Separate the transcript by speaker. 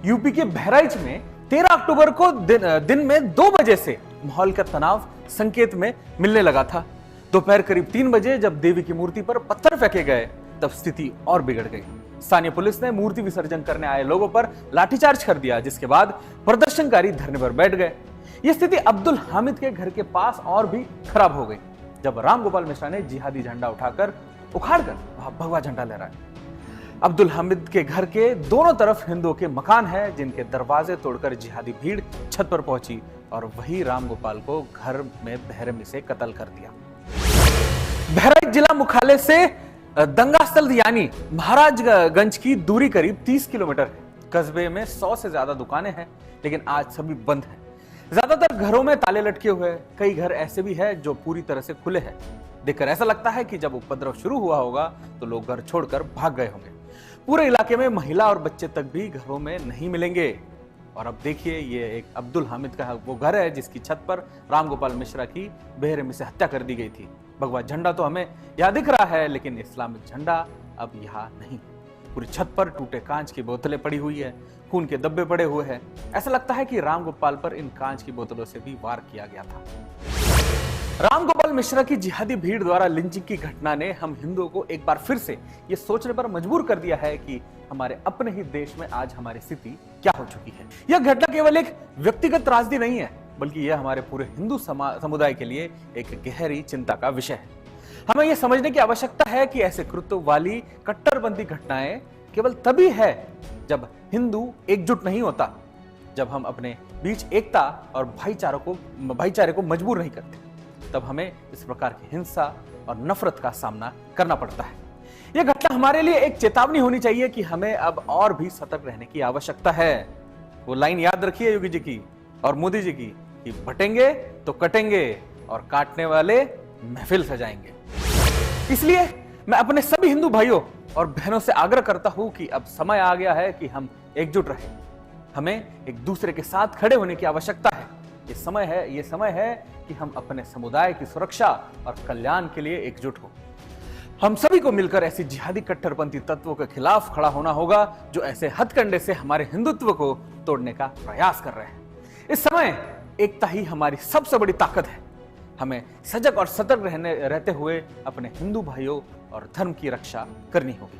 Speaker 1: UP के बहराइच में 13 अक्टूबर को दिन में 2 बजे से माहौल का तनाव संकेत में मिलने लगा था। दोपहर करीब 3 बजे जब देवी की मूर्ति पर पत्थर फेंके गए तब स्थिति और बिगड़ गई। स्थानीय पुलिस ने मूर्ति विसर्जन करने आए लोगों पर लाठीचार्ज कर दिया, जिसके बाद प्रदर्शनकारी धरने पर बैठ गए। यह स्थिति अब्दुल हामिद के घर के पास और भी खराब हो गई जब राम गोपाल मिश्रा ने जिहादी झंडा उखाड़कर भगवा झंडा लहराया। अब्दुल हामिद के घर के दोनों तरफ हिंदुओं के मकान हैं, जिनके दरवाजे तोड़कर जिहादी भीड़ छत पर पहुंची और वही राम गोपाल को घर में बेरहमी से कत्ल कर दिया। बहराइच जिला मुख्यालय से दंगा स्थल यानी महाराजगंज की दूरी करीब 30 किलोमीटर है। कस्बे में 100 से ज्यादा दुकानें हैं, लेकिन आज सभी बंद हैं। ज्यादातर घरों में ताले लटके हुए हैं। कई घर ऐसे भी हैं जो पूरी तरह से खुले हैं। देखकर ऐसा लगता है कि जब उपद्रव शुरू हुआ होगा तो लोग घर छोड़कर भाग गए होंगे। पूरे इलाके में महिला और बच्चे तक भी घरों में नहीं मिलेंगे। और अब देखिए, ये एक अब्दुल हामिद का वो घर है जिसकी छत पर राम गोपाल मिश्रा की बेरहमी से हत्या कर दी गई थी। भगवा झंडा तो हमें यहां दिख रहा है, लेकिन इस्लामिक झंडा अब यहाँ नहीं। पूरी छत पर टूटे कांच की बोतलें पड़ी हुई है, खून के धब्बे पड़े हुए हैं। ऐसा लगता है कि राम गोपाल पर इन कांच की बोतलों से भी वार किया गया था। राम गोपाल मिश्रा की जिहादी भीड़ द्वारा लिंचिंग की घटना ने हम हिंदुओं को एक बार फिर से ये सोचने पर मजबूर कर दिया है कि हमारे अपने ही देश में आज हमारी स्थिति क्या हो चुकी है। यह घटना केवल एक व्यक्तिगत त्रासदी नहीं है, बल्कि यह हमारे पूरे हिंदू समुदाय के लिए एक गहरी चिंता का विषय है। हमें यह समझने की आवश्यकता है कि ऐसे कृत्य वाली कट्टरपंथी घटनाएं केवल तभी है जब हिंदू एकजुट नहीं होता, जब हम अपने बीच एकता और भाईचारे को मजबूर नहीं करते, तब हमें इस प्रकार की हिंसा और नफरत का सामना करना पड़ता है। यह घटना हमारे लिए एक चेतावनी होनी चाहिए कि हमें अब और भी सतर्क रहने की आवश्यकता है। वो लाइन याद रखिए योगी जी की और मोदी जी की कि बटेंगे तो कटेंगे और काटने वाले महफिल सजाएंगे। इसलिए मैं अपने सभी हिंदू भाइयों और बहनों से आग्रह करता हूं कि अब समय आ गया है कि हम एकजुट रहें। हमें एक दूसरे के साथ खड़े होने की आवश्यकता है। ये समय है कि हम अपने समुदाय की सुरक्षा और कल्याण के लिए एकजुट हो। हम सभी को मिलकर ऐसी जिहादी कट्टरपंथी तत्वों के खिलाफ खड़ा होना होगा जो ऐसे हथकंडे से हमारे हिंदुत्व को तोड़ने का प्रयास कर रहे हैं। इस समय एकता ही हमारी सबसे बड़ी ताकत है। हमें सजग और सतर्क रहते हुए अपने हिंदू भाइयों और धर्म की रक्षा करनी होगी।